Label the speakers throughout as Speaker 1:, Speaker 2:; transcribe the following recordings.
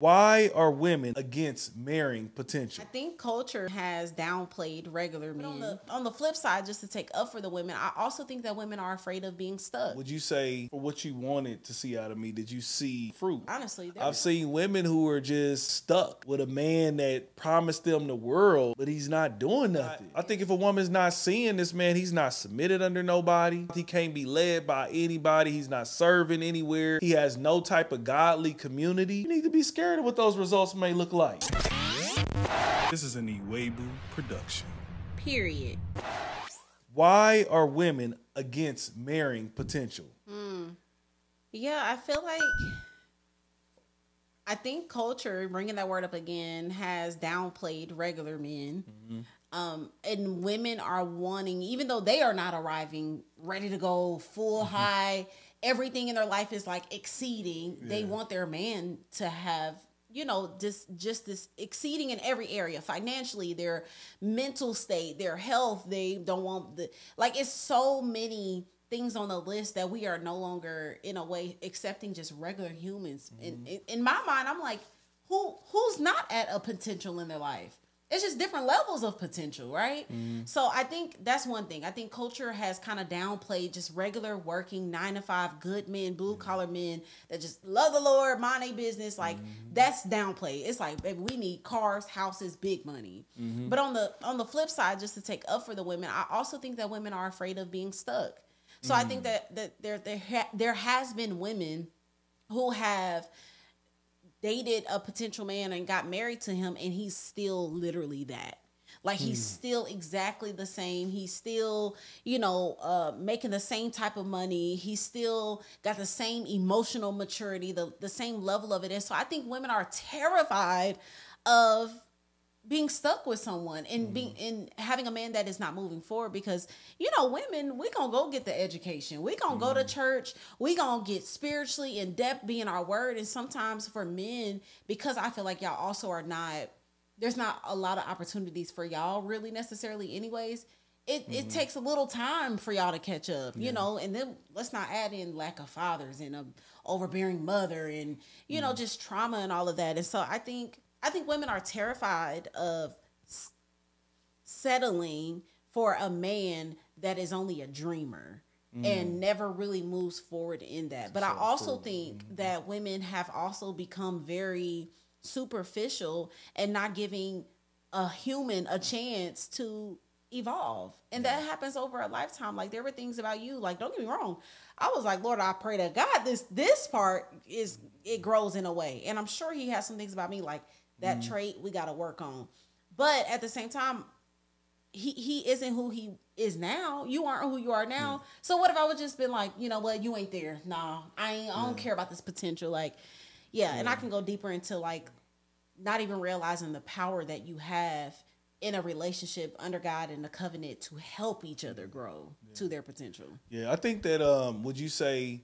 Speaker 1: Why are women against marrying potential?
Speaker 2: I think culture has downplayed regular men. On the flip side, just to take up for the women, I also think that women are afraid of being stuck.
Speaker 1: Would you say for what you wanted to see out of me, did you see fruit?
Speaker 2: Honestly,
Speaker 1: I've seen women who are just stuck with a man that promised them the world, but he's not doing nothing. I think if a woman's not seeing this man, he's not submitted under nobody. He can't be led by anybody. He's not serving anywhere. He has no type of godly community. You need to be scared of what those results may look like. This is an Iwegbus production.
Speaker 2: Period.
Speaker 1: Why are women against marrying potential?
Speaker 2: Yeah, I think culture, bringing that word up again, has downplayed regular men. And women are wanting, even though they are not arriving ready to go full high, everything in their life is like exceeding. They want their man to have, just this exceeding in every area, financially, their mental state, their health. They don't want it's so many things on the list that we are no longer, in a way, accepting just regular humans. In my mind, I'm like, who's not at a potential in their life? It's just different levels of potential, right? So I think that's one thing. I think culture has kind of downplayed just regular working 9-to-5 good men, blue collar men that just love the Lord, mind their business. Like that's downplayed. It's like, baby, we need cars, houses, big money. But on the flip side, just to take up for the women, I also think that women are afraid of being stuck. So I think that there has been women who have dated a potential man and got married to him, and he's still literally that. Like he's still exactly the same. He's still, making the same type of money. He's still got the same emotional maturity, the same level of it. And so I think women are terrified of being stuck with someone and having a man that is not moving forward, because women, we gonna go get the education, we gonna go to church, we gonna get spiritually in depth, being our word. And sometimes for men, because I feel like y'all also are not, there's not a lot of opportunities for y'all really necessarily anyways. It takes a little time for y'all to catch up, and then let's not add in lack of fathers and a overbearing mother and just trauma and all of that. And so I think women are terrified of settling for a man that is only a dreamer and never really moves forward in that. But I also think that women have also become very superficial and not giving a human a chance to evolve. And that happens over a lifetime. Like there were things about you, like, don't get me wrong, I was like, Lord, I pray to God this part it grows in a way. And I'm sure he has some things about me like that trait we got to work on. But at the same time, he isn't who he is now. You aren't who you are now. So what if I would just been like, you know what, you ain't there. Nah, I don't care about this potential. Like, and I can go deeper into like not even realizing the power that you have in a relationship under God and the covenant to help each other grow to their potential.
Speaker 1: Yeah, I think that would you say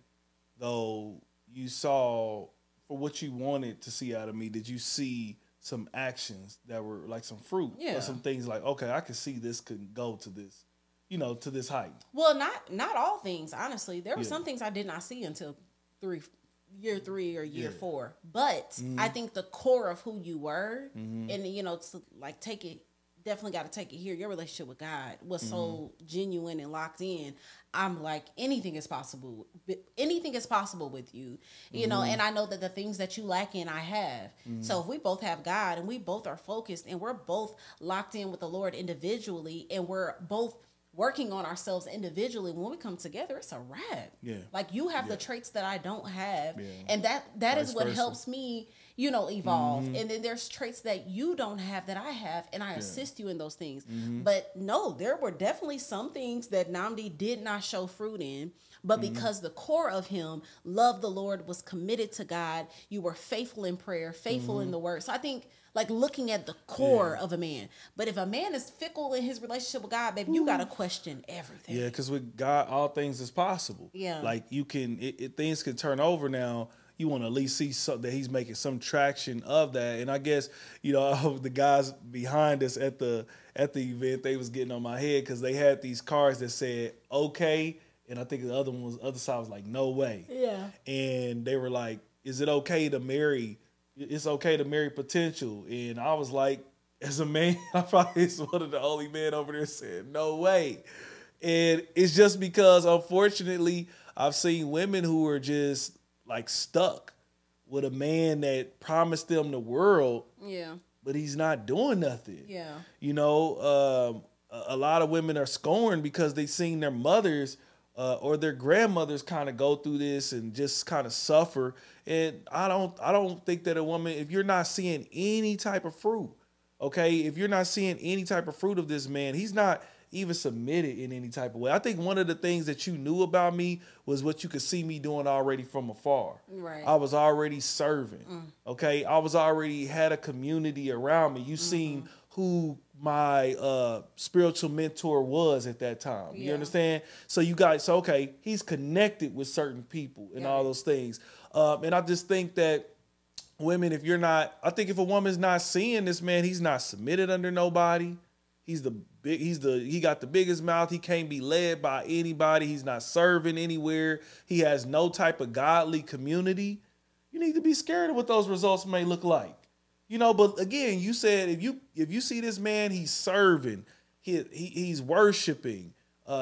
Speaker 1: though you saw, for what you wanted to see out of me, did you see some actions that were like some fruit or some things like, okay, I can see this could go to this, to this height?
Speaker 2: Well, not all things, honestly. There were some things I did not see until year 3 or year 4. But I think the core of who you were and, to like take it, definitely got to take it here. Your relationship with God was so genuine and locked in. I'm like, anything is possible. Anything is possible with you, and I know that the things that you lack in, I have. So if we both have God and we both are focused and we're both locked in with the Lord individually and we're both working on ourselves individually, when we come together, it's a wrap. Like you have the traits that I don't have, and that is what helps me, evolve. And then there's traits that you don't have that I have, and I assist you in those things. But no, there were definitely some things that Namdi did not show fruit in, but because the core of him loved the Lord, was committed to God, you were faithful in prayer, faithful in the word. So I think like looking at the core of a man. But if a man is fickle in his relationship with God, baby, you got to question everything.
Speaker 1: Yeah, because with God, all things is possible.
Speaker 2: Yeah.
Speaker 1: Like you can, things can turn over now. You want to at least see that he's making some traction of that. And I guess, the guys behind us at the event, they was getting on my head because they had these cards that said, okay. And I think the other side was like, no way.
Speaker 2: Yeah.
Speaker 1: And they were like, is it okay to marry it's okay to marry potential. And I was like, as a man, I probably was one of the only men over there saying, no way. And it's just because, unfortunately, I've seen women who are just like stuck with a man that promised them the world.
Speaker 2: Yeah.
Speaker 1: But he's not doing nothing.
Speaker 2: Yeah.
Speaker 1: You know, a lot of women are scorned because they seen their mothers or their grandmothers kind of go through this and just kind of suffer. And I don't think that a woman, if you're not seeing any type of fruit, okay, if you're not seeing any type of fruit of this man, he's not even submitted in any type of way. I think one of the things that you knew about me was what you could see me doing already from afar.
Speaker 2: Right.
Speaker 1: I was already serving. Okay. I was already had a community around me. You seen who my spiritual mentor was at that time. You understand? So you guys, so okay, he's connected with certain people and all those things. And I just think that women, if you're not, I think if a woman's not seeing this man, he's not submitted under nobody. He got the biggest mouth. He can't be led by anybody. He's not serving anywhere. He has no type of godly community. You need to be scared of what those results may look like. You know, but again, you said if you see this man, he's serving, he's worshiping,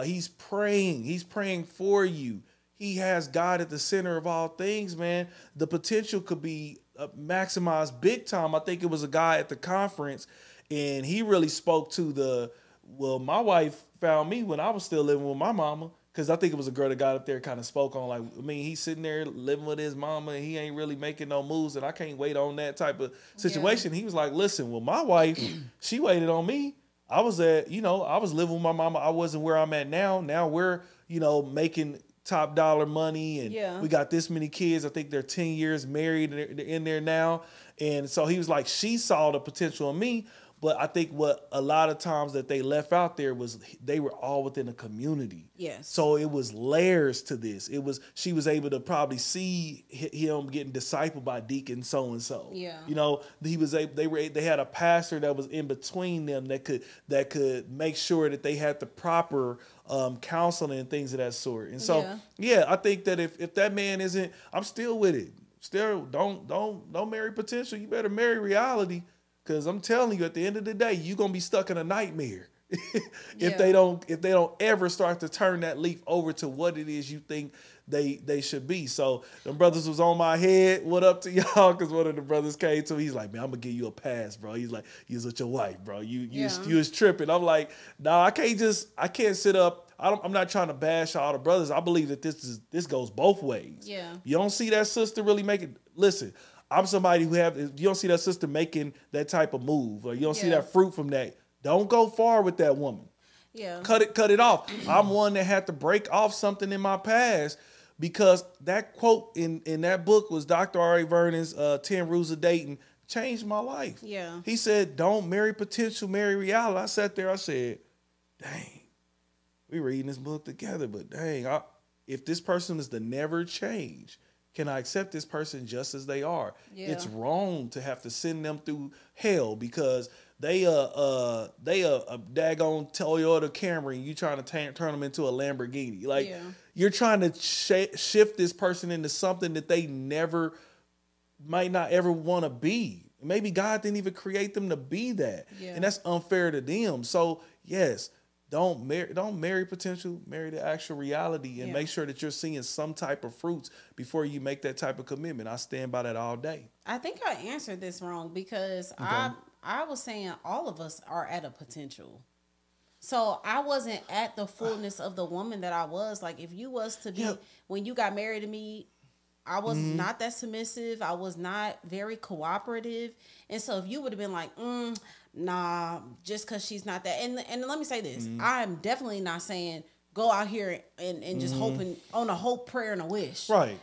Speaker 1: he's praying for you. He has God at the center of all things, man. The potential could be maximized big time. I think it was a guy at the conference, and he really spoke to my wife found me when I was still living with my mama, because I think it was a girl that got up there kind of spoke on, like, I mean, he's sitting there living with his mama and he ain't really making no moves, and I can't wait on that type of situation. He was like, listen, well, my wife, she waited on me. I was I was living with my mama. I wasn't where I'm at now. Now we're, making top dollar money, and we got this many kids. I think they're 10 years married and they're in there now. And so he was like, she saw the potential in me. But I think what a lot of times that they left out there was they were all within a community. Yes. So it was layers to this. She was able to probably see him getting discipled by deacon so and so. Yeah. They had a pastor that was in between them that could make sure that they had the proper counseling and things of that sort. And so I think that if that man isn't, I'm still with it. Still don't marry potential. You better marry reality. Because I'm telling you, at the end of the day, you're going to be stuck in a nightmare if they don't ever start to turn that leaf over to what it is you think they should be. So the brothers was on my head. What up to y'all? Because one of the brothers came to me. He's like, man, I'm going to give you a pass, bro. He's like, you was with your wife, bro. You was tripping. I'm like, no, I can't sit up. I'm not trying to bash all the brothers. I believe that this goes both ways. Yeah. You don't see that sister really make it. Listen, I'm somebody who you don't see that sister making that type of move, or you don't see that fruit from that. Don't go far with that woman. Yeah. Cut it off. I'm one that had to break off something in my past, because that quote in that book was Dr. R.A. Vernon's 10 Rules of Dating, changed my life. Yeah. He said, don't marry potential, marry reality. I sat there, I said, dang, we reading this book together, but dang, if this person is to never change, can I accept this person just as they are? Yeah. It's wrong to have to send them through hell because they a daggone Toyota Camry and you trying to turn them into a Lamborghini. Like you're trying to shift this person into something that they might not ever want to be. Maybe God didn't even create them to be that. Yeah. And that's unfair to them. So yes, don't marry potential, marry the actual reality, and make sure that you're seeing some type of fruits before you make that type of commitment. I stand by that all day.
Speaker 2: I think I answered this wrong because I was saying all of us are at a potential. So I wasn't at the fullness of the woman that I was. Like if you was to be, when you got married to me, I was not that submissive. I was not very cooperative. And so if you would have been like, nah, just because she's not that. And let me say this. I'm definitely not saying go out here and just hoping on a hope, prayer, and a wish. Right.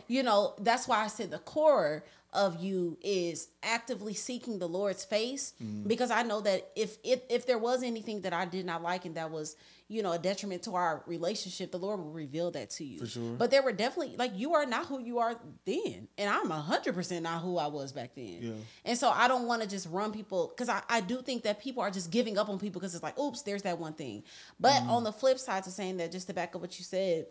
Speaker 2: That's why I said the core of you is actively seeking the Lord's face, because I know that if there was anything that I did not like and that was, a detriment to our relationship, the Lord will reveal that to you. For sure. But there were definitely, like, you are not who you are then. And I'm 100% not who I was back then. Yeah. And so I don't want to just run people, because I do think that people are just giving up on people because it's like, oops, there's that one thing. But on the flip side to saying that, just to back up what you said,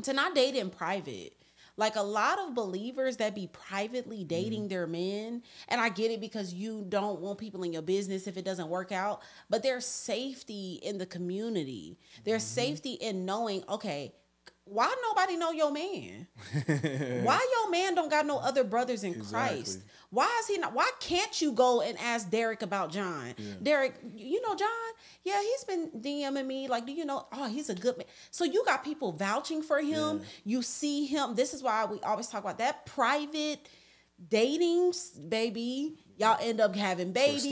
Speaker 2: to not date in private. Like, a lot of believers that be privately dating their men, and I get it because you don't want people in your business if it doesn't work out, but there's safety in the community. There's safety in knowing, okay, why nobody know your man? Why your man don't got no other brothers in Christ? Why is he not? Why can't you go and ask Derek about John? Derek, you know John? Yeah, he's been DMing me. Like, do you know? Oh, he's a good man. So you got people vouching for him. You see him. This is why we always talk about that private dating, baby. Y'all end up having babies,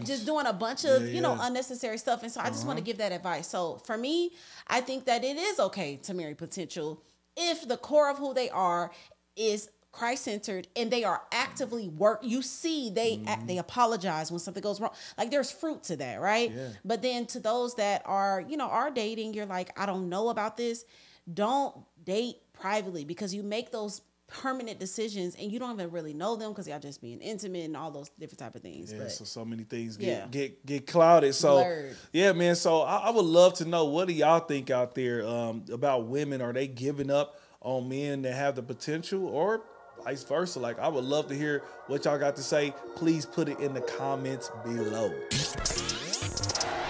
Speaker 2: just doing a bunch of, you know, unnecessary stuff. And so I just want to give that advice. So for me, I think that it is okay to marry potential if the core of who they are is Christ-centered and they are actively you see they apologize when something goes wrong. Like, there's fruit to that, right? But then to those that are, you know, are dating, you're like, I don't know about this. Don't date privately, because you make those permanent decisions and you don't even really know them because y'all just being intimate and all those different type of things.
Speaker 1: Yeah,
Speaker 2: but
Speaker 1: so many things get clouded. So
Speaker 2: blurred.
Speaker 1: Yeah, man. So I would love to know, what do y'all think out there about women? Are they giving up on men that have the potential, or vice versa? Like, I would love to hear what y'all got to say. Please put it in the comments below. This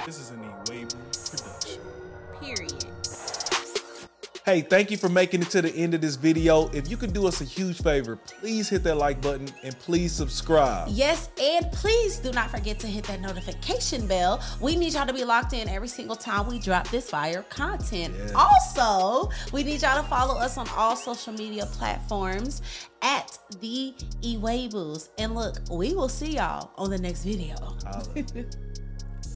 Speaker 1: is an Iwegbus production.
Speaker 2: Period.
Speaker 1: Hey, thank you for making it to the end of this video. If you could do us a huge favor, please hit that like button and please subscribe.
Speaker 2: Yes, and please do not forget to hit that notification bell. We need y'all to be locked in every single time we drop this fire content. Also, we need y'all to follow us on all social media platforms at the Iwegbus. And look, we will see y'all on the next video.